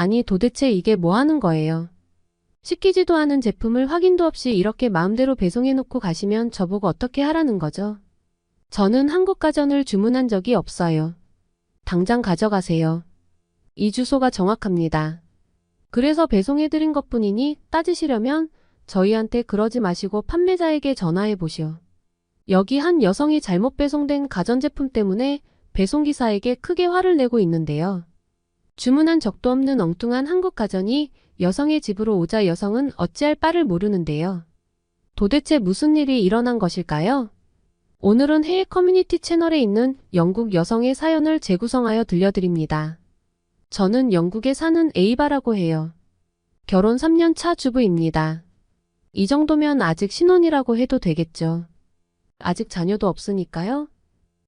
아니 도대체 이게 뭐 하는 거예요? 시키지도 않은 제품을 확인도 없이 이렇게 마음대로 배송해놓고 가시면 저보고 어떻게 하라는 거죠? 저는 한국 가전을 주문한 적이 없어요. 당장 가져가세요. 이 주소가 정확합니다. 그래서 배송해드린 것뿐이니 따지시려면 저희한테 그러지 마시고 판매자에게 전화해 보시오. 여기 한 여성이 잘못 배송된 가전제품 때문에 배송기사에게 크게 화를 내고 있는데요. 주문한 적도 없는 엉뚱한 한국 가전이 여성의 집으로 오자 여성은 어찌할 바를 모르는데요. 도대체 무슨 일이 일어난 것일까요? 오늘은 해외 커뮤니티 채널에 있는 영국 여성의 사연을 재구성하여 들려드립니다. 저는 영국에 사는 에이바라고 해요. 결혼 3년 차 주부입니다. 이 정도면 아직 신혼이라고 해도 되겠죠. 아직 자녀도 없으니까요.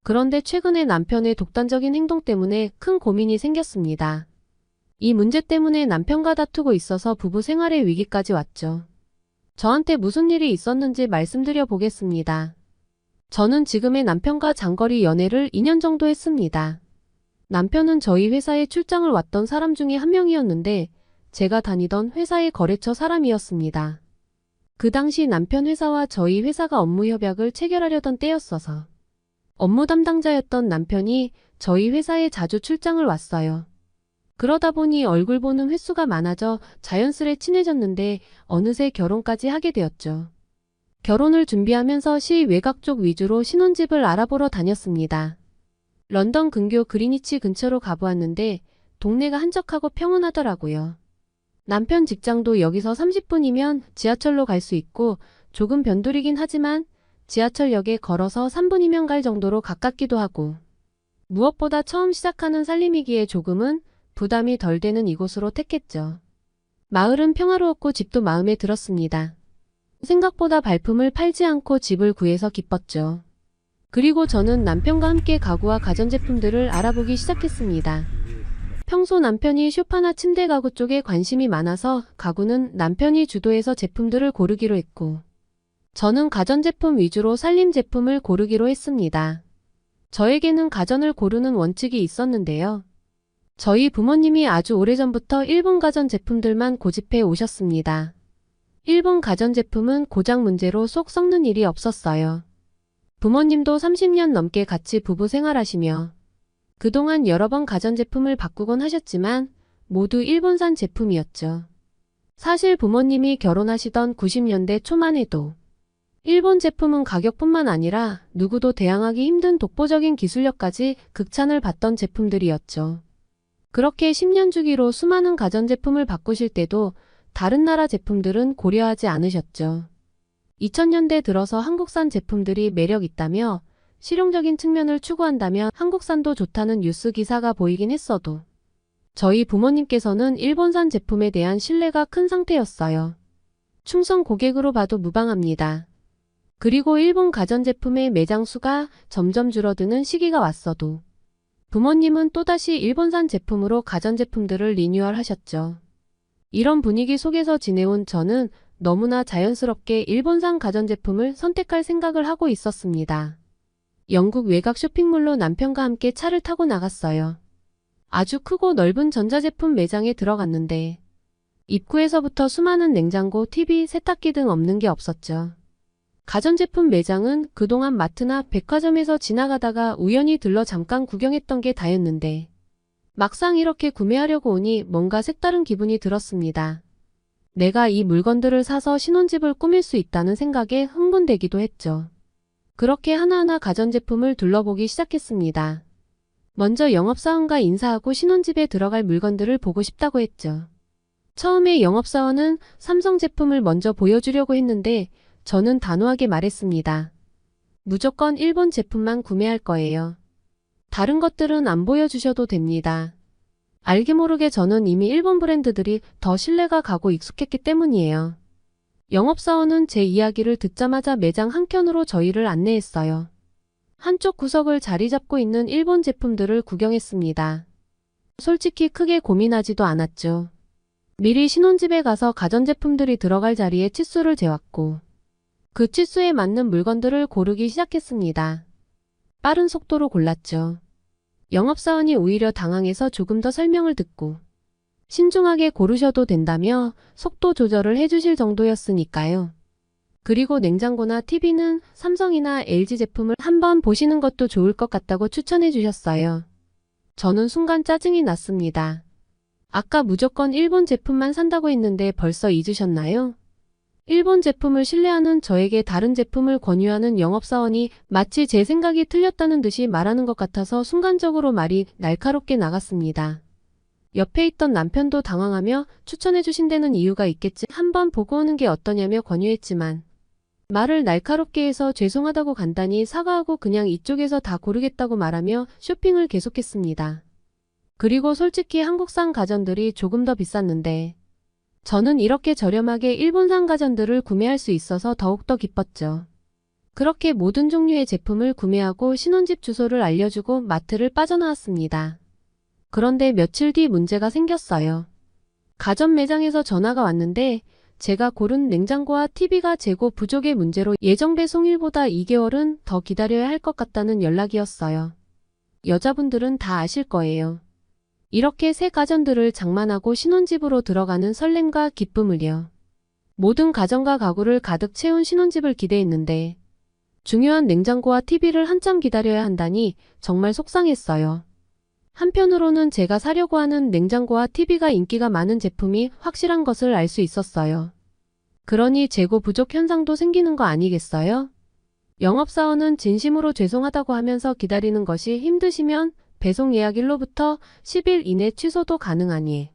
그런데 최근에 남편의 독단적인 행동 때문에 큰 고민이 생겼습니다. 이 문제 때문에 남편과 다투고 있어서 부부 생활의 위기까지 왔죠. 저한테 무슨 일이 있었는지 말씀드려 보겠습니다. 저는 지금의 남편과 장거리 연애를 2년 정도 했습니다. 남편은 저희 회사에 출장을 왔던 사람 중에 한 명이었는데 제가 다니던 회사의 거래처 사람이었습니다. 그 당시 남편 회사와 저희 회사가 업무 협약을 체결하려던 때였어서 업무 담당자였던 남편이 저희 회사에 자주 출장을 왔어요. 그러다 보니 얼굴 보는 횟수가 많아져 자연스레 친해졌는데 어느새 결혼까지 하게 되었죠. 결혼을 준비하면서 시 외곽 쪽 위주로 신혼집을 알아보러 다녔습니다. 런던 근교 그리니치 근처로 가보았는데 동네가 한적하고 평온하더라고요. 남편 직장도 여기서 30분이면 지하철로 갈 수 있고 조금 변두리긴 하지만 지하철역에 걸어서 3분이면 갈 정도로 가깝기도 하고 무엇보다 처음 시작하는 살림이기에 조금은 부담이 덜 되는 이곳으로 택했죠. 마을은 평화로웠고 집도 마음에 들었습니다. 생각보다 발품을 팔지 않고 집을 구해서 기뻤죠. 그리고 저는 남편과 함께 가구와 가전제품들을 알아보기 시작했습니다. 평소 남편이 소파나 침대 가구 쪽에 관심이 많아서 가구는 남편이 주도해서 제품들을 고르기로 했고 저는 가전제품 위주로 살림 제품을 고르기로 했습니다. 저에게는 가전을 고르는 원칙이 있었는데요. 저희 부모님이 아주 오래전부터 일본 가전 제품들만 고집해 오셨습니다. 일본 가전제품은 고장 문제로 쏙 썩는 일이 없었어요. 부모님도 30년 넘게 같이 부부 생활하시며 그동안 여러 번 가전제품을 바꾸곤 하셨지만 모두 일본산 제품이었죠. 사실 부모님이 결혼하시던 90년대 초만 해도 일본 제품은 가격뿐만 아니라 누구도 대항하기 힘든 독보적인 기술력까지 극찬을 받던 제품들이었죠. 그렇게 10년 주기로 수많은 가전제품을 바꾸실 때도 다른 나라 제품들은 고려하지 않으셨죠. 2000년대 들어서 한국산 제품들이 매력 있다며 실용적인 측면을 추구한다면 한국산도 좋다는 뉴스 기사가 보이긴 했어도 저희 부모님께서는 일본산 제품에 대한 신뢰가 큰 상태였어요. 충성 고객으로 봐도 무방합니다. 그리고 일본 가전제품의 매장 수가 점점 줄어드는 시기가 왔어도 부모님은 또다시 일본산 제품으로 가전제품들을 리뉴얼하셨죠. 이런 분위기 속에서 지내온 저는 너무나 자연스럽게 일본산 가전제품을 선택할 생각을 하고 있었습니다. 영국 외곽 쇼핑몰로 남편과 함께 차를 타고 나갔어요. 아주 크고 넓은 전자제품 매장에 들어갔는데 입구에서부터 수많은 냉장고, TV, 세탁기 등 없는 게 없었죠. 가전제품 매장은 그동안 마트나 백화점에서 지나가다가 우연히 들러 잠깐 구경했던 게 다였는데 막상 이렇게 구매하려고 오니 뭔가 색다른 기분이 들었습니다. 내가 이 물건들을 사서 신혼집을 꾸밀 수 있다는 생각에 흥분되기도 했죠. 그렇게 하나하나 가전제품을 둘러보기 시작했습니다. 먼저 영업사원과 인사하고 신혼집에 들어갈 물건들을 보고 싶다고 했죠. 처음에 영업사원은 삼성 제품을 먼저 보여주려고 했는데 저는 단호하게 말했습니다. 무조건 일본 제품만 구매할 거예요. 다른 것들은 안 보여주셔도 됩니다. 알게 모르게 저는 이미 일본 브랜드들이 더 신뢰가 가고 익숙했기 때문이에요. 영업사원은 제 이야기를 듣자마자 매장 한켠으로 저희를 안내했어요. 한쪽 구석을 자리 잡고 있는 일본 제품들을 구경했습니다. 솔직히 크게 고민하지도 않았죠. 미리 신혼집에 가서 가전제품들이 들어갈 자리에 치수를 재왔고 그 치수에 맞는 물건들을 고르기 시작했습니다. 빠른 속도로 골랐죠. 영업사원이 오히려 당황해서 조금 더 설명을 듣고 신중하게 고르셔도 된다며 속도 조절을 해주실 정도였으니까요. 그리고 냉장고나 TV는 삼성이나 LG 제품을 한번 보시는 것도 좋을 것 같다고 추천해 주셨어요. 저는 순간 짜증이 났습니다. 아까 무조건 일본 제품만 산다고 했는데 벌써 잊으셨나요? 일본 제품을 신뢰하는 저에게 다른 제품을 권유하는 영업사원이 마치 제 생각이 틀렸다는 듯이 말하는 것 같아서 순간적으로 말이 날카롭게 나갔습니다. 옆에 있던 남편도 당황하며 추천해 주신 데는 이유가 있겠지, 한번 보고 오는 게 어떠냐며 권유했지만 말을 날카롭게 해서 죄송하다고 간단히 사과하고 그냥 이쪽에서 다 고르겠다고 말하며 쇼핑을 계속했습니다. 그리고 솔직히 한국산 가전들이 조금 더 비쌌는데 저는 이렇게 저렴하게 일본산 가전들을 구매할 수 있어서 더욱더 기뻤죠. 그렇게 모든 종류의 제품을 구매하고 신혼집 주소를 알려주고 마트를 빠져나왔습니다. 그런데 며칠 뒤 문제가 생겼어요. 가전 매장에서 전화가 왔는데 제가 고른 냉장고와 TV가 재고 부족의 문제로 예정 배송일보다 2개월은 더 기다려야 할 것 같다는 연락이었어요. 여자분들은 다 아실 거예요. 이렇게 새 가전들을 장만하고 신혼집으로 들어가는 설렘과 기쁨을요. 모든 가전과 가구를 가득 채운 신혼집을 기대했는데 중요한 냉장고와 TV를 한참 기다려야 한다니 정말 속상했어요. 한편으로는 제가 사려고 하는 냉장고와 TV가 인기가 많은 제품이 확실한 것을 알 수 있었어요. 그러니 재고 부족 현상도 생기는 거 아니겠어요? 영업사원은 진심으로 죄송하다고 하면서 기다리는 것이 힘드시면 배송 예약일로부터 10일 이내 취소도 가능하니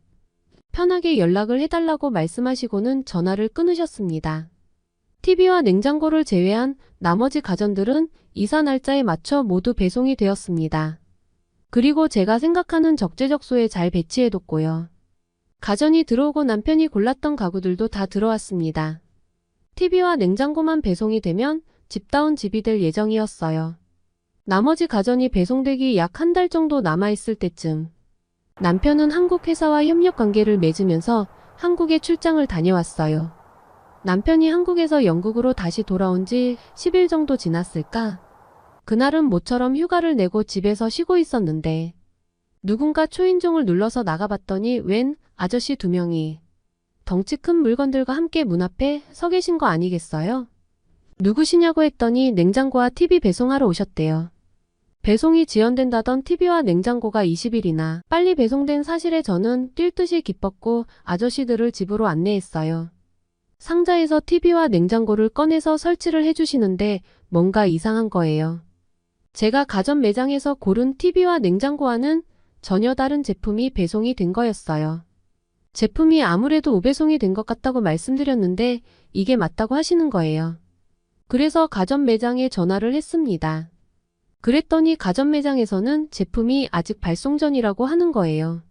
편하게 연락을 해달라고 말씀하시고는 전화를 끊으셨습니다. TV와 냉장고를 제외한 나머지 가전들은 이사 날짜에 맞춰 모두 배송이 되었습니다. 그리고 제가 생각하는 적재적소에 잘 배치해뒀고요. 가전이 들어오고 남편이 골랐던 가구들도 다 들어왔습니다. TV와 냉장고만 배송이 되면 집다운 집이 될 예정이었어요. 나머지 가전이 배송되기 약 한 달 정도 남아있을 때쯤 남편은 한국 회사와 협력 관계를 맺으면서 한국에 출장을 다녀왔어요. 남편이 한국에서 영국으로 다시 돌아온 지 10일 정도 지났을까? 그날은 모처럼 휴가를 내고 집에서 쉬고 있었는데 누군가 초인종을 눌러서 나가봤더니 웬 아저씨 2명이 덩치 큰 물건들과 함께 문 앞에 서 계신 거 아니겠어요? 누구시냐고 했더니 냉장고와 TV 배송하러 오셨대요. 배송이 지연된다던 TV와 냉장고가 20일이나 빨리 배송된 사실에 저는 뛸 듯이 기뻤고 아저씨들을 집으로 안내했어요. 상자에서 TV와 냉장고를 꺼내서 설치를 해주시는데 뭔가 이상한 거예요. 제가 가전 매장에서 고른 TV와 냉장고와는 전혀 다른 제품이 배송이 된 거였어요. 제품이 아무래도 오배송이 된 것 같다고 말씀드렸는데 이게 맞다고 하시는 거예요. 그래서 가전 매장에 전화를 했습니다. 그랬더니 가전 매장에서는 제품이 아직 발송 전이라고 하는 거예요.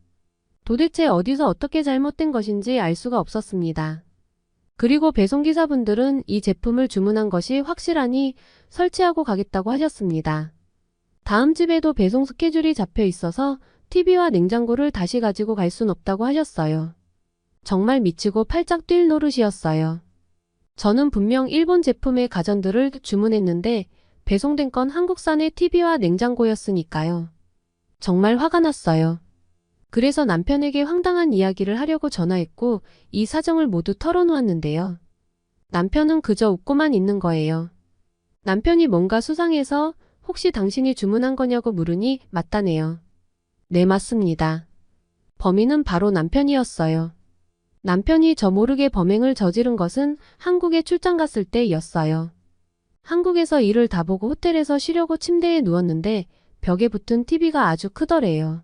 도대체 어디서 어떻게 잘못된 것인지 알 수가 없었습니다. 그리고 배송기사분들은 이 제품을 주문한 것이 확실하니 설치하고 가겠다고 하셨습니다. 다음 집에도 배송 스케줄이 잡혀 있어서 TV와 냉장고를 다시 가지고 갈 순 없다고 하셨어요. 정말 미치고 팔짝 뛸 노릇이었어요. 저는 분명 일본 제품의 가전들을 주문했는데 배송된 건 한국산의 TV와 냉장고였으니까요. 정말 화가 났어요. 그래서 남편에게 황당한 이야기를 하려고 전화했고 이 사정을 모두 털어놓았는데요. 남편은 그저 웃고만 있는 거예요. 남편이 뭔가 수상해서 혹시 당신이 주문한 거냐고 물으니 맞다네요. 네, 맞습니다. 범인은 바로 남편이었어요. 남편이 저 모르게 범행을 저지른 것은 한국에 출장 갔을 때였어요. 한국에서 일을 다 보고 호텔에서 쉬려고 침대에 누웠는데 벽에 붙은 TV가 아주 크더래요.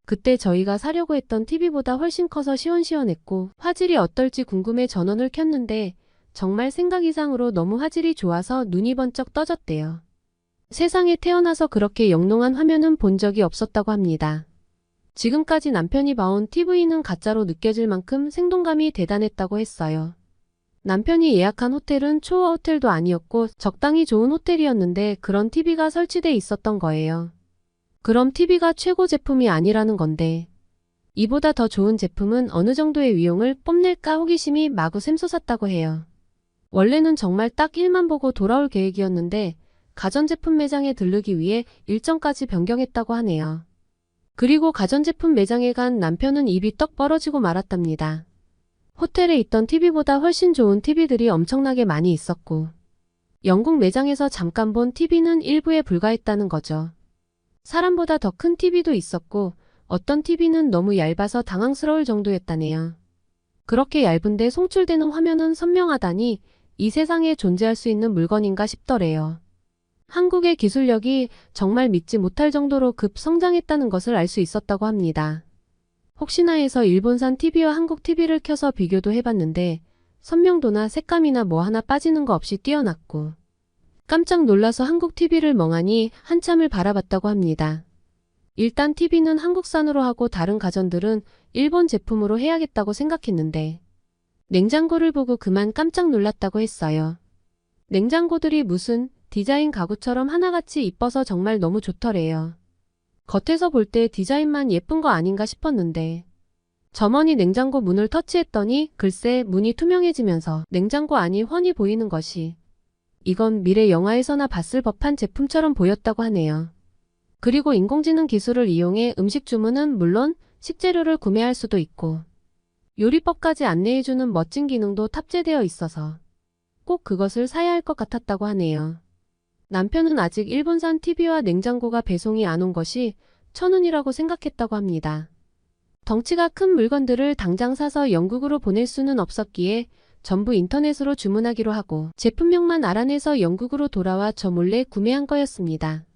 그때 저희가 사려고 했던 TV보다 훨씬 커서 시원시원했고 화질이 어떨지 궁금해 전원을 켰는데 정말 생각 이상으로 너무 화질이 좋아서 눈이 번쩍 떠졌대요. 세상에 태어나서 그렇게 영롱한 화면은 본 적이 없었다고 합니다. 지금까지 남편이 봐온 TV는 가짜로 느껴질 만큼 생동감이 대단했다고 했어요. 남편이 예약한 호텔은 초호 호텔도 아니었고 적당히 좋은 호텔이었는데 그런 TV가 설치돼 있었던 거예요. 그럼 TV가 최고 제품이 아니라는 건데 이보다 더 좋은 제품은 어느 정도의 위용을 뽐낼까 호기심이 마구 샘솟았다고 해요. 원래는 정말 딱 1만 보고 돌아올 계획이었는데 가전제품 매장에 들르기 위해 일정까지 변경했다고 하네요. 그리고 가전제품 매장에 간 남편은 입이 떡 벌어지고 말았답니다. 호텔에 있던 TV보다 훨씬 좋은 TV들이 엄청나게 많이 있었고, 영국 매장에서 잠깐 본 TV는 일부에 불과했다는 거죠. 사람보다 더 큰 TV도 있었고, 어떤 TV는 너무 얇아서 당황스러울 정도였다네요. 그렇게 얇은데 송출되는 화면은 선명하다니 이 세상에 존재할 수 있는 물건인가 싶더래요. 한국의 기술력이 정말 믿지 못할 정도로 급성장했다는 것을 알 수 있었다고 합니다. 혹시나 해서 일본산 TV와 한국 TV를 켜서 비교도 해봤는데 선명도나 색감이나 뭐 하나 빠지는 거 없이 뛰어났고, 깜짝 놀라서 한국 TV를 멍하니 한참을 바라봤다고 합니다. 일단 TV는 한국산으로 하고 다른 가전들은 일본 제품으로 해야겠다고 생각했는데, 냉장고를 보고 그만 깜짝 놀랐다고 했어요. 냉장고들이 무슨 디자인 가구처럼 하나같이 이뻐서 정말 너무 좋더래요. 겉에서 볼 때 디자인만 예쁜 거 아닌가 싶었는데, 점원이 냉장고 문을 터치했더니 글쎄 문이 투명해지면서 냉장고 안이 훤히 보이는 것이, 이건 미래 영화에서나 봤을 법한 제품처럼 보였다고 하네요. 그리고 인공지능 기술을 이용해 음식 주문은 물론 식재료를 구매할 수도 있고, 요리법까지 안내해주는 멋진 기능도 탑재되어 있어서 꼭 그것을 사야 할 것 같았다고 하네요. 남편은 아직 일본산 TV와 냉장고가 배송이 안 온 것이 천운이라고 생각했다고 합니다. 덩치가 큰 물건들을 당장 사서 영국으로 보낼 수는 없었기에 전부 인터넷으로 주문하기로 하고 제품명만 알아내서 영국으로 돌아와 저 몰래 구매한 거였습니다.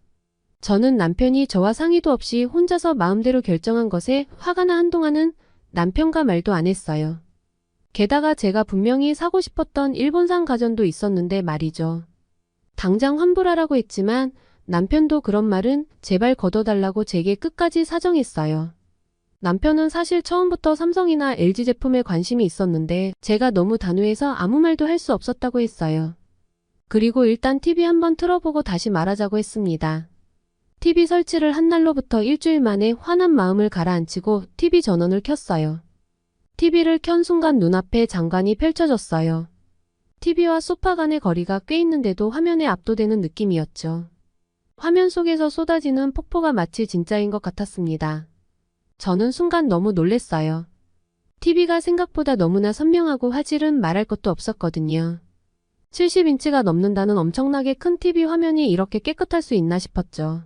저는 남편이 저와 상의도 없이 혼자서 마음대로 결정한 것에 화가 나 한동안은 남편과 말도 안 했어요. 게다가 제가 분명히 사고 싶었던 일본산 가전도 있었는데 말이죠. 당장 환불하라고 했지만 남편도 그런 말은 제발 걷어달라고 제게 끝까지 사정했어요. 남편은 사실 처음부터 삼성이나 LG 제품에 관심이 있었는데 제가 너무 단호해서 아무 말도 할 수 없었다고 했어요. 그리고 일단 TV 한번 틀어보고 다시 말하자고 했습니다. TV 설치를 한 날로부터 일주일 만에 화난 마음을 가라앉히고 TV 전원을 켰어요. TV를 켠 순간 눈앞에 장관이 펼쳐졌어요. TV와 소파 간의 거리가 꽤 있는데도 화면에 압도되는 느낌이었죠. 화면 속에서 쏟아지는 폭포가 마치 진짜인 것 같았습니다. 저는 순간 너무 놀랬어요. TV가 생각보다 너무나 선명하고 화질은 말할 것도 없었거든요. 70인치가 넘는다는 엄청나게 큰 TV 화면이 이렇게 깨끗할 수 있나 싶었죠.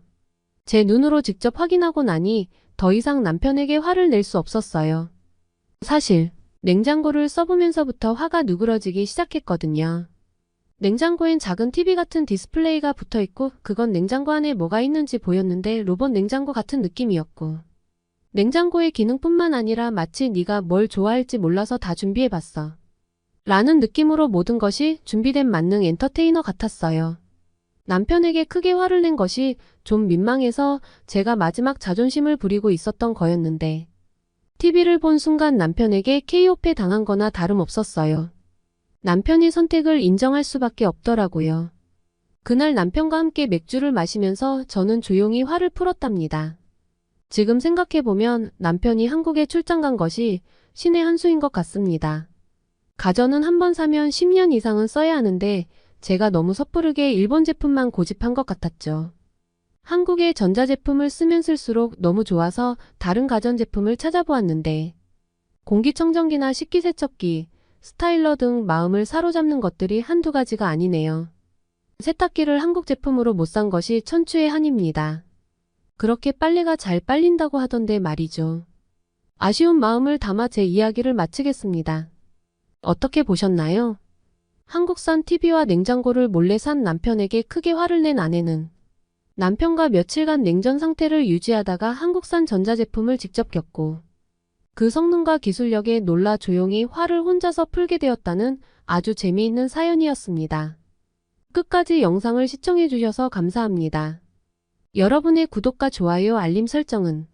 제 눈으로 직접 확인하고 나니 더 이상 남편에게 화를 낼 수 없었어요. 사실 냉장고를 써보면서부터 화가 누그러지기 시작했거든요. 냉장고엔 작은 TV 같은 디스플레이가 붙어있고 그건 냉장고 안에 뭐가 있는지 보였는데 로봇 냉장고 같은 느낌이었고, 냉장고의 기능뿐만 아니라 마치 네가 뭘 좋아할지 몰라서 다 준비해봤어 라는 느낌으로 모든 것이 준비된 만능 엔터테이너 같았어요. 남편에게 크게 화를 낸 것이 좀 민망해서 제가 마지막 자존심을 부리고 있었던 거였는데, TV를 본 순간 남편에게 KO패 당한 거나 다름없었어요. 남편의 선택을 인정할 수밖에 없더라고요. 그날 남편과 함께 맥주를 마시면서 저는 조용히 화를 풀었답니다. 지금 생각해보면 남편이 한국에 출장 간 것이 신의 한 수인 것 같습니다. 가전은 한번 사면 10년 이상은 써야 하는데 제가 너무 섣부르게 일본 제품만 고집한 것 같았죠. 한국의 전자제품을 쓰면 쓸수록 너무 좋아서 다른 가전제품을 찾아보았는데 공기청정기나 식기세척기, 스타일러 등 마음을 사로잡는 것들이 한두 가지가 아니네요. 세탁기를 한국 제품으로 못 산 것이 천추의 한입니다. 그렇게 빨래가 잘 빨린다고 하던데 말이죠. 아쉬운 마음을 담아 제 이야기를 마치겠습니다. 어떻게 보셨나요? 한국산 TV와 냉장고를 몰래 산 남편에게 크게 화를 낸 아내는 남편과 며칠간 냉전 상태를 유지하다가 한국산 전자제품을 직접 겪고 그 성능과 기술력에 놀라 조용히 화를 혼자서 풀게 되었다는 아주 재미있는 사연이었습니다. 끝까지 영상을 시청해주셔서 감사합니다. 여러분의 구독과 좋아요, 알림 설정은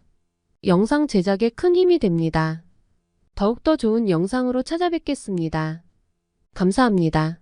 영상 제작에 큰 힘이 됩니다. 더욱더 좋은 영상으로 찾아뵙겠습니다. 감사합니다.